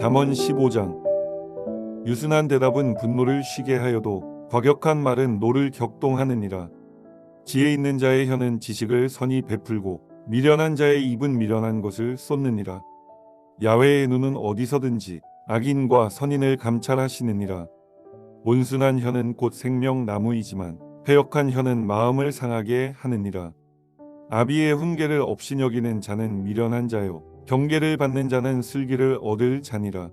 잠언 15장. 유순한 대답은 분노를 쉬게 하여도 과격한 말은 노를 격동하느니라. 지혜 있는 자의 혀는 지식을 선히 베풀고 미련한 자의 입은 미련한 것을 쏟느니라. 야훼의 눈은 어디서든지 악인과 선인을 감찰하시느니라. 온순한 혀는 곧 생명나무이지만 패역한 혀는 마음을 상하게 하느니라. 아비의 훈계를 업신여기는 자는 미련한 자요 경계를 받는 자는 슬기를 얻을 자니라.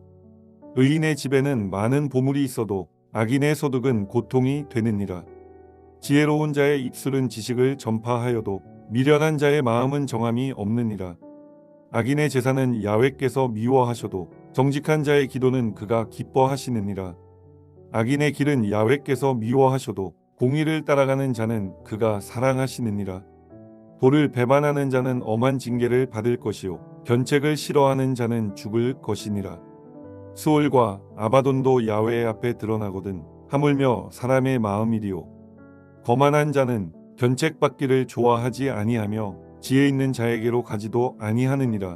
의인의 집에는 많은 보물이 있어도 악인의 소득은 고통이 되느니라. 지혜로운 자의 입술은 지식을 전파하여도 미련한 자의 마음은 정함이 없느니라. 악인의 제사는 야훼께서 미워하셔도 정직한 자의 기도는 그가 기뻐하시느니라. 악인의 길은 야훼께서 미워하셔도 공의를 따라가는 자는 그가 사랑하시느니라. 도를 배반하는 자는 엄한 징계를 받을 것이요 견책을 싫어하는 자는 죽을 것이니라. 수올과 아바돈도 야훼 앞에 드러나거든 하물며 사람의 마음이리요. 거만한 자는 견책받기를 좋아하지 아니하며 지혜 있는 자에게로 가지도 아니하느니라.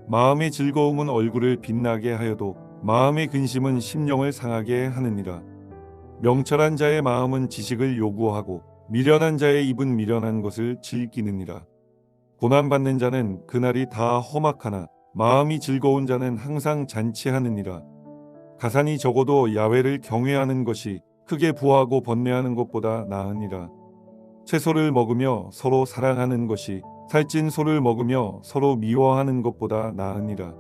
마음의 즐거움은 얼굴을 빛나게 하여도 마음의 근심은 심령을 상하게 하느니라. 명철한 자의 마음은 지식을 요구하고 미련한 자의 입은 미련한 것을 즐기느니라. 고난받는 자는 그날이 다 험악하나 마음이 즐거운 자는 항상 잔치하느니라. 가산이 적어도 야훼를 경외하는 것이 크게 부하고 번뇌하는 것보다 나으니라. 채소를 먹으며 서로 사랑하는 것이 살찐 소를 먹으며 서로 미워하는 것보다 나으니라.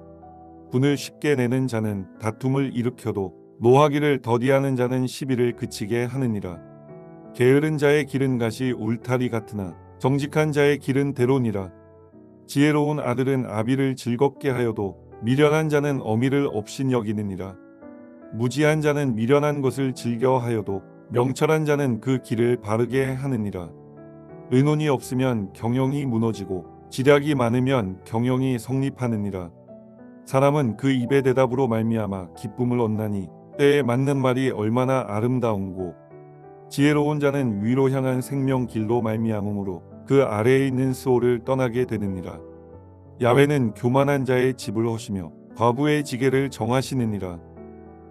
분을 쉽게 내는 자는 다툼을 일으켜도 노하기를 더디하는 자는 시비를 그치게 하느니라. 게으른 자의 길은 가시 울타리 같으나 정직한 자의 길은 대로니라. 지혜로운 아들은 아비를 즐겁게 하여도 미련한 자는 어미를 업신여기느니라. 무지한 자는 미련한 것을 즐겨하여도 명철한 자는 그 길을 바르게 하느니라. 의논이 없으면 경영이 무너지고 지략이 많으면 경영이 성립하느니라. 사람은 그 입의 대답으로 말미암아 기쁨을 얻나니 때에 맞는 말이 얼마나 아름다운고. 지혜로운 자는 위로 향한 생명 길로 말미암음으로 그 아래에 있는 수호를 떠나게 되느니라. 야훼는 교만한 자의 집을 허시며 과부의 지게를 정하시느니라.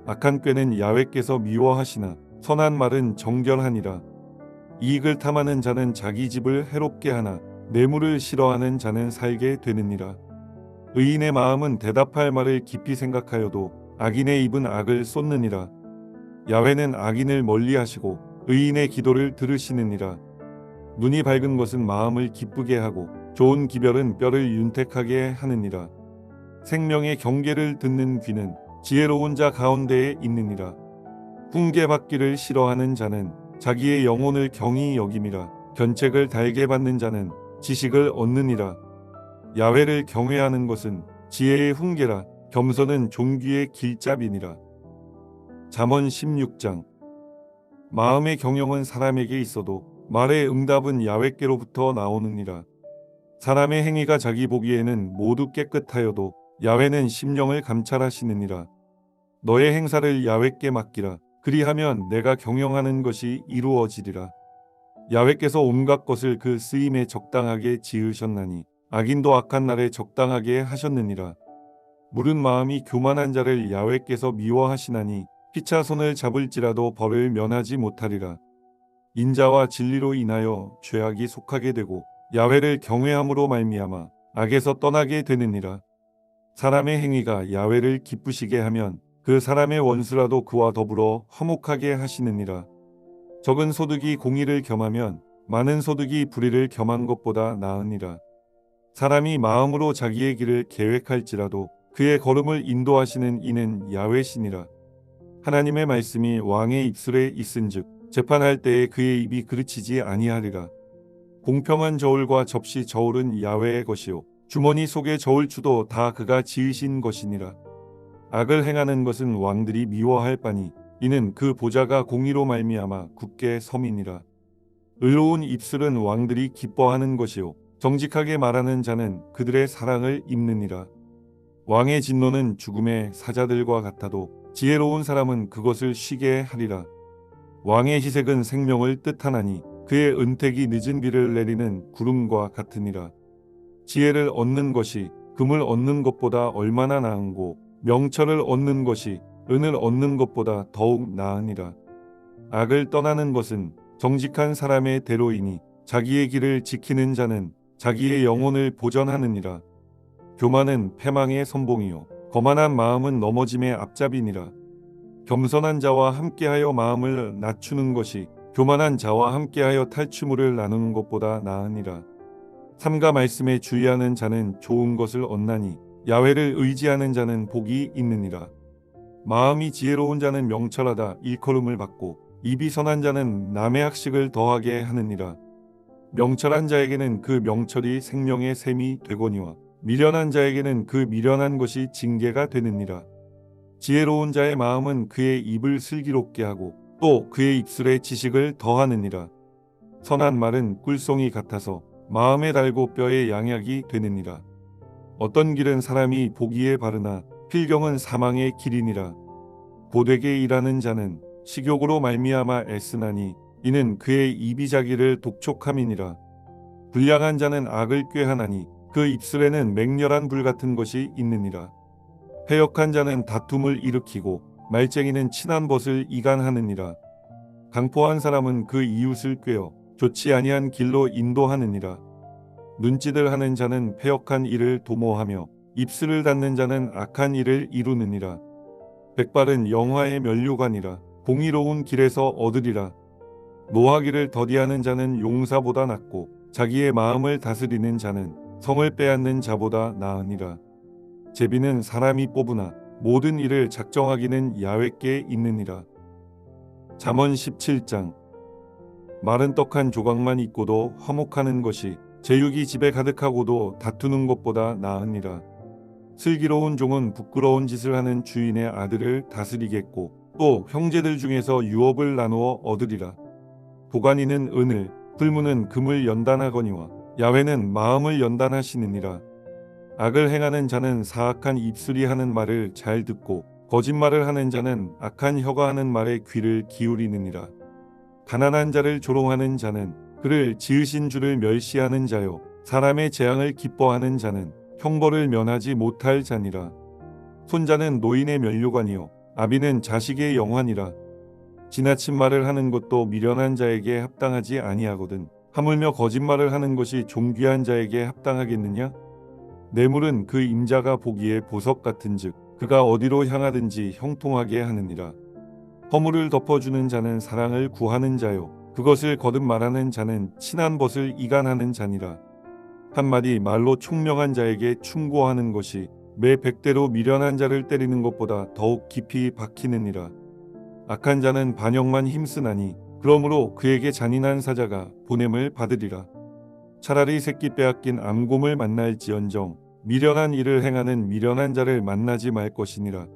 악한 꾀는 야훼께서 미워하시나 선한 말은 정결하니라. 이익을 탐하는 자는 자기 집을 해롭게 하나 뇌물을 싫어하는 자는 살게 되느니라. 의인의 마음은 대답할 말을 깊이 생각하여도 악인의 입은 악을 쏟느니라. 야훼는 악인을 멀리하시고 의인의 기도를 들으시느니라. 눈이 밝은 것은 마음을 기쁘게 하고 좋은 기별은 뼈를 윤택하게 하느니라. 생명의 경계를 듣는 귀는 지혜로운 자 가운데에 있느니라. 훈계받기를 싫어하는 자는 자기의 영혼을 경히 여김이라. 견책을 달게 받는 자는 지식을 얻느니라. 야훼를 경외하는 것은 지혜의 훈계라. 겸손은 존귀의 길잡이니라. 잠언 16장. 마음의 경영은 사람에게 있어도 말의 응답은 야훼께로부터 나오느니라. 사람의 행위가 자기 보기에는 모두 깨끗하여도 야훼는 심령을 감찰하시느니라. 너의 행사를 야훼께 맡기라. 그리하면 내가 경영하는 것이 이루어지리라. 야훼께서 온갖 것을 그 쓰임에 적당하게 지으셨나니 악인도 악한 날에 적당하게 하셨느니라. 무른 마음이 교만한 자를 야훼께서 미워하시나니 피차 손을 잡을지라도 벌을 면하지 못하리라. 인자와 진리로 인하여 죄악이 속하게 되고 야훼를 경외함으로 말미암아 악에서 떠나게 되느니라. 사람의 행위가 야훼를 기쁘시게 하면 그 사람의 원수라도 그와 더불어 화목하게 하시느니라. 적은 소득이 공의를 겸하면 많은 소득이 불의를 겸한 것보다 나으니라. 사람이 마음으로 자기의 길을 계획할지라도 그의 걸음을 인도하시는 이는 야훼시니라. 하나님의 말씀이 왕의 입술에 있은즉 재판할 때에 그의 입이 그르치지 아니하리라. 공평한 저울과 접시 저울은 야훼의 것이요 주머니 속의 저울추도 다 그가 지으신 것이니라. 악을 행하는 것은 왕들이 미워할 바니 이는 그 보좌가 공의로 말미암아 굳게 섬이니라. 의로운 입술은 왕들이 기뻐하는 것이요 정직하게 말하는 자는 그들의 사랑을 입느니라. 왕의 진노는 죽음의 사자들과 같아도 지혜로운 사람은 그것을 쉬게 하리라. 왕의 희색은 생명을 뜻하나니 그의 은택이 늦은 비를 내리는 구름과 같으니라. 지혜를 얻는 것이 금을 얻는 것보다 얼마나 나은고 명철을 얻는 것이 은을 얻는 것보다 더욱 나으니라. 악을 떠나는 것은 정직한 사람의 대로이니 자기의 길을 지키는 자는 자기의 영혼을 보전하느니라. 교만은 패망의 선봉이요 거만한 마음은 넘어짐의 앞잡이니라. 겸손한 자와 함께하여 마음을 낮추는 것이 교만한 자와 함께하여 탈취물을 나누는 것보다 나으니라. 삼가 말씀에 주의하는 자는 좋은 것을 얻나니 야훼를 의지하는 자는 복이 있느니라. 마음이 지혜로운 자는 명철하다 일컬음을 받고 입이 선한 자는 남의 학식을 더하게 하느니라. 명철한 자에게는 그 명철이 생명의 샘이 되거니와 미련한 자에게는 그 미련한 것이 징계가 되느니라. 지혜로운 자의 마음은 그의 입을 슬기롭게 하고 또 그의 입술에 지식을 더하느니라. 선한 말은 꿀송이 같아서 마음에 달고 뼈에 양약이 되느니라. 어떤 길은 사람이 보기에 바르나 필경은 사망의 길이니라. 고되게 일하는 자는 식욕으로 말미암아 애쓰나니 이는 그의 입이 자기를 독촉함이니라. 불량한 자는 악을 꾀하나니 그 입술에는 맹렬한 불 같은 것이 있느니라. 패역한 자는 다툼을 일으키고 말쟁이는 친한 벗을 이간하느니라. 강포한 사람은 그 이웃을 꾀어 좋지 아니한 길로 인도하느니라. 눈짓을 하는 자는 패역한 일을 도모하며 입술을 닫는 자는 악한 일을 이루느니라. 백발은 영화의 면류관이라 공의로운 길에서 얻으리라. 노하기를 더디하는 자는 용사보다 낫고 자기의 마음을 다스리는 자는 성을 빼앗는 자보다 나으니라. 제비는 사람이 뽑으나 모든 일을 작정하기는 야훼께 있느니라. 잠언 17장. 마른 떡 한 조각만 있고도 화목하는 것이 제육이 집에 가득하고도 다투는 것보다 나으니라. 슬기로운 종은 부끄러운 짓을 하는 주인의 아들을 다스리겠고 또 형제들 중에서 유업을 나누어 얻으리라. 도가니는 은을, 풀무는 금을 연단하거니와 야훼는 마음을 연단하시느니라. 악을 행하는 자는 사악한 입술이 하는 말을 잘 듣고 거짓말을 하는 자는 악한 혀가 하는 말에 귀를 기울이느니라. 가난한 자를 조롱하는 자는 그를 지으신 주를 멸시하는 자요 사람의 재앙을 기뻐하는 자는 형벌을 면하지 못할 자니라. 손자는 노인의 면류관이요 아비는 자식의 영환이라. 지나친 말을 하는 것도 미련한 자에게 합당하지 아니하거든 하물며 거짓말을 하는 것이 존귀한 자에게 합당하겠느냐? 뇌물은 그 임자가 보기에 보석 같은즉 그가 어디로 향하든지 형통하게 하느니라. 허물을 덮어주는 자는 사랑을 구하는 자요 그것을 거듭 말하는 자는 친한 벗을 이간하는 자니라. 한마디 말로 총명한 자에게 충고하는 것이 매 100대로 미련한 자를 때리는 것보다 더욱 깊이 박히느니라. 악한 자는 반역만 힘쓰나니 그러므로 그에게 잔인한 사자가 보냄을 받으리라. 차라리 새끼 빼앗긴 암곰을 만날지언정 미련한 일을 행하는 미련한 자를 만나지 말 것이니라.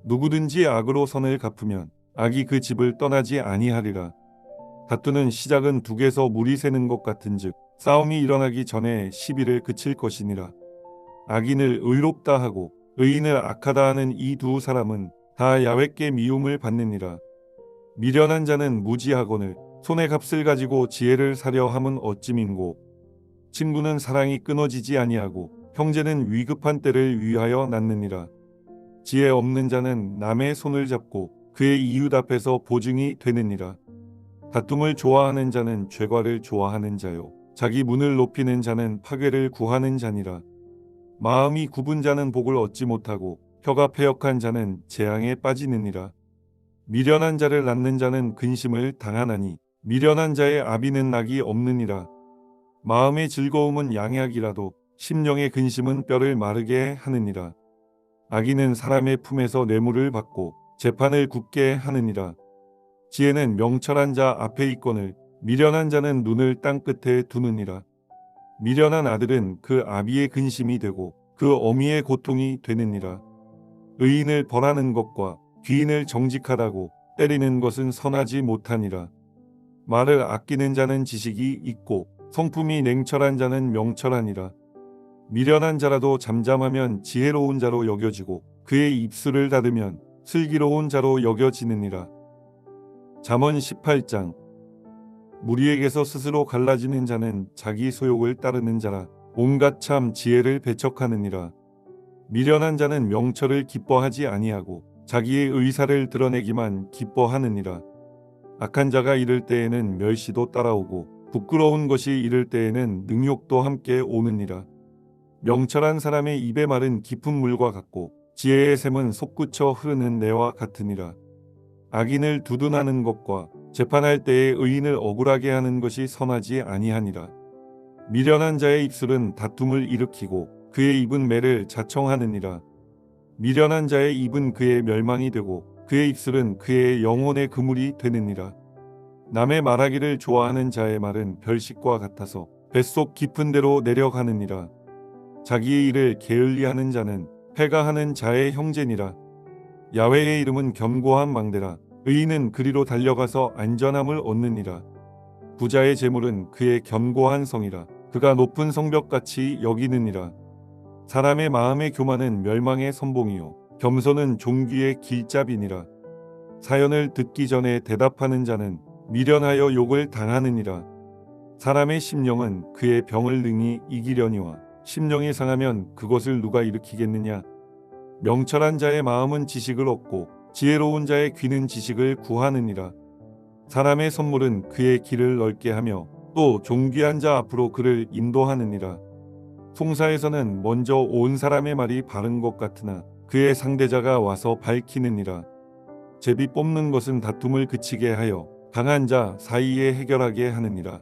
누구든지 악으로 선을 갚으면 악이 그 집을 떠나지 아니하리라. 다투는 시작은 둑에서 물이 새는 것 같은즉 싸움이 일어나기 전에 시비를 그칠 것이니라. 악인을 의롭다 하고 의인을 악하다 하는 이 두 사람은 다 야훼께 미움을 받느니라. 미련한 자는 무지하거늘 손의 값을 가지고 지혜를 사려 함은 어찌민고. 친구는 사랑이 끊어지지 아니하고 형제는 위급한 때를 위하여 낳느니라. 지혜 없는 자는 남의 손을 잡고 그의 이웃 앞에서 보증이 되느니라. 다툼을 좋아하는 자는 죄과를 좋아하는 자요 자기 문을 높이는 자는 파괴를 구하는 자니라. 마음이 굽은 자는 복을 얻지 못하고 혀가 패역한 자는 재앙에 빠지느니라. 미련한 자를 낳는 자는 근심을 당하나니 미련한 자의 아비는 낙이 없느니라. 마음의 즐거움은 양약이라도 심령의 근심은 뼈를 마르게 하느니라. 악인은 사람의 품에서 뇌물을 받고 재판을 굳게 하느니라. 지혜는 명철한 자 앞에 있거늘 미련한 자는 눈을 땅 끝에 두느니라. 미련한 아들은 그 아비의 근심이 되고 그 어미의 고통이 되느니라. 의인을 벌하는 것과 귀인을 정직하다고 때리는 것은 선하지 못하니라. 말을 아끼는 자는 지식이 있고 성품이 냉철한 자는 명철하니라. 미련한 자라도 잠잠하면 지혜로운 자로 여겨지고 그의 입술을 닫으면 슬기로운 자로 여겨지느니라. 잠언 18장. 무리에게서 스스로 갈라지는 자는 자기 소욕을 따르는 자라 온갖 참 지혜를 배척하느니라. 미련한 자는 명철을 기뻐하지 아니하고 자기의 의사를 드러내기만 기뻐하느니라. 악한 자가 이를 때에는 멸시도 따라오고 부끄러운 것이 이를 때에는 능욕도 함께 오느니라. 명철한 사람의 입의 말은 깊은 물과 같고 지혜의 샘은 솟구쳐 흐르는 내와 같으니라. 악인을 두둔하는 것과 재판할 때에 의인을 억울하게 하는 것이 선하지 아니하니라. 미련한 자의 입술은 다툼을 일으키고 그의 입은 매를 자청하느니라. 미련한 자의 입은 그의 멸망이 되고 그의 입술은 그의 영혼의 그물이 되느니라. 남의 말하기를 좋아하는 자의 말은 별식과 같아서 뱃속 깊은 데로 내려가느니라. 자기의 일을 게을리하는 자는 패가 하는 자의 형제니라. 야훼의 이름은 견고한 망대라. 의인은 그리로 달려가서 안전함을 얻느니라. 부자의 재물은 그의 견고한 성이라. 그가 높은 성벽같이 여기느니라. 사람의 마음의 교만은 멸망의 선봉이요 겸손은 종귀의 길잡이니라. 사연을 듣기 전에 대답하는 자는 미련하여 욕을 당하느니라. 사람의 심령은 그의 병을 능히 이기려니와 심령이 상하면 그것을 누가 일으키겠느냐. 명철한 자의 마음은 지식을 얻고 지혜로운 자의 귀는 지식을 구하느니라. 사람의 선물은 그의 길을 넓게 하며 또 존귀한 자 앞으로 그를 인도하느니라. 송사에서는 먼저 온 사람의 말이 바른 것 같으나 그의 상대자가 와서 밝히느니라. 제비 뽑는 것은 다툼을 그치게 하여 강한 자 사이에 해결하게 하느니라.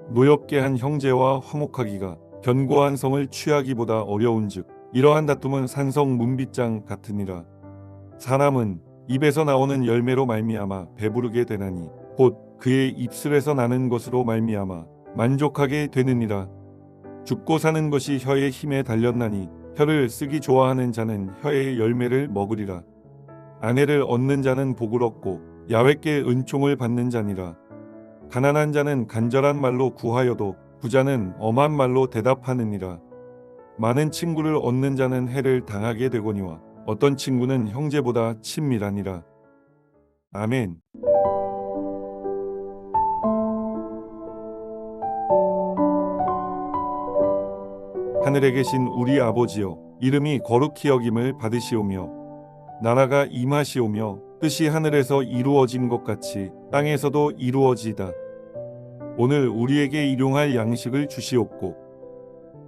노엽게 한 형제와 화목하기가 견고한 성을 취하기보다 어려운즉 이러한 다툼은 산성 문빗장 같으니라. 사람은 입에서 나오는 열매로 말미암아 배부르게 되나니 곧 그의 입술에서 나는 것으로 말미암아 만족하게 되느니라. 죽고 사는 것이 혀의 힘에 달렸나니 혀를 쓰기 좋아하는 자는 혀의 열매를 먹으리라. 아내를 얻는 자는 복을 얻고 야훼께 은총을 받는 자니라. 가난한 자는 간절한 말로 구하여도 부자는 엄한 말로 대답하느니라. 많은 친구를 얻는 자는 해를 당하게 되거니와 어떤 친구는 형제보다 친밀하니라. 아멘. 하늘에 계신 우리 아버지여, 이름이 거룩히 여김을 받으시오며 나라가 임하시오며 뜻이 하늘에서 이루어진 것 같이 땅에서도 이루어지이다. 오늘 우리에게 일용할 양식을 주시옵고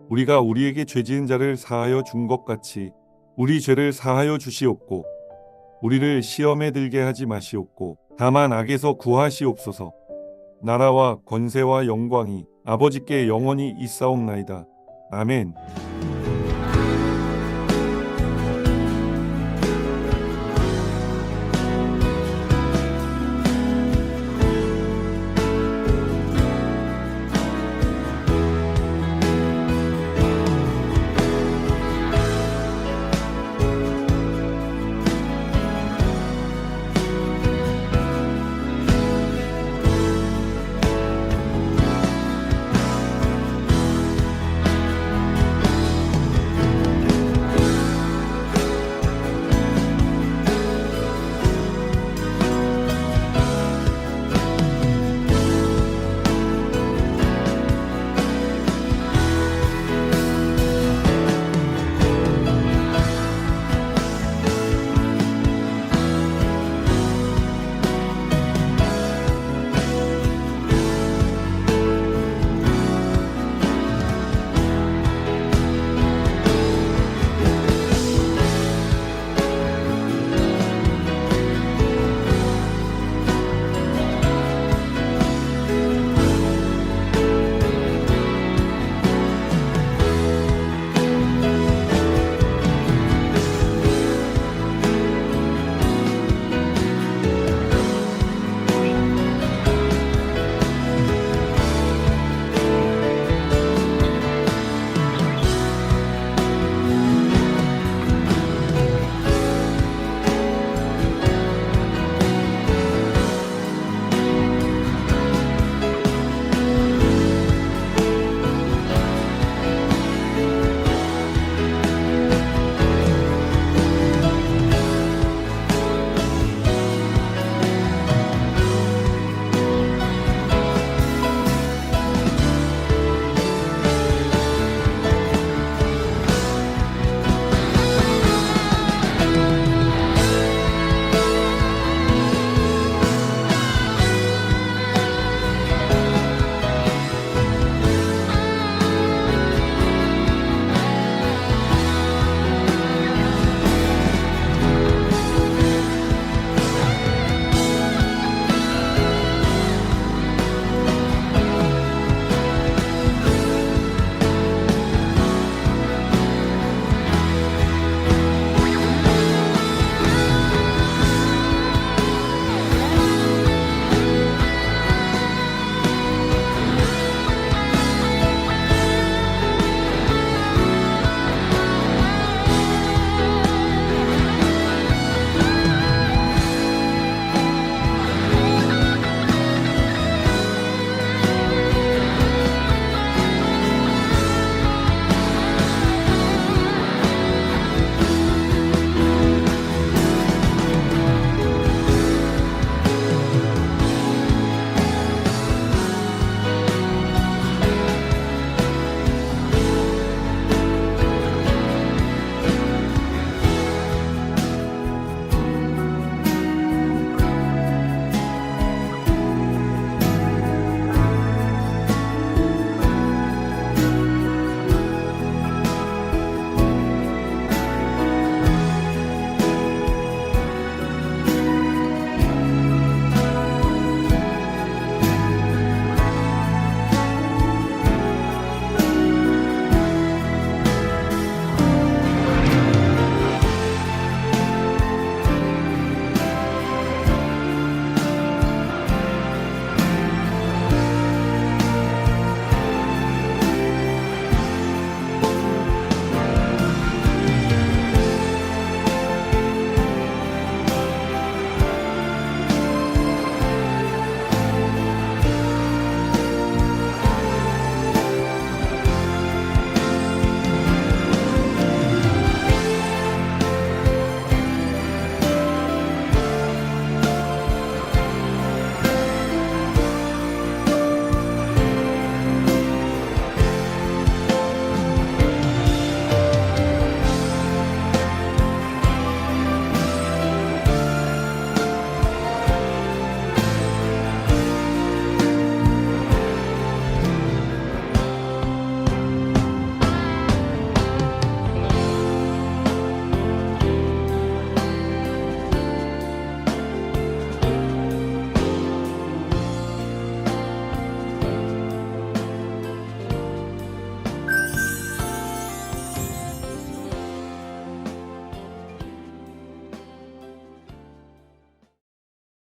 우리가 우리에게 죄지은 자를 사하여 준 것 같이 우리 죄를 사하여 주시옵고 우리를 시험에 들게 하지 마시옵고 다만 악에서 구하시옵소서. 나라와 권세와 영광이 아버지께 영원히 있사옵나이다. 아멘.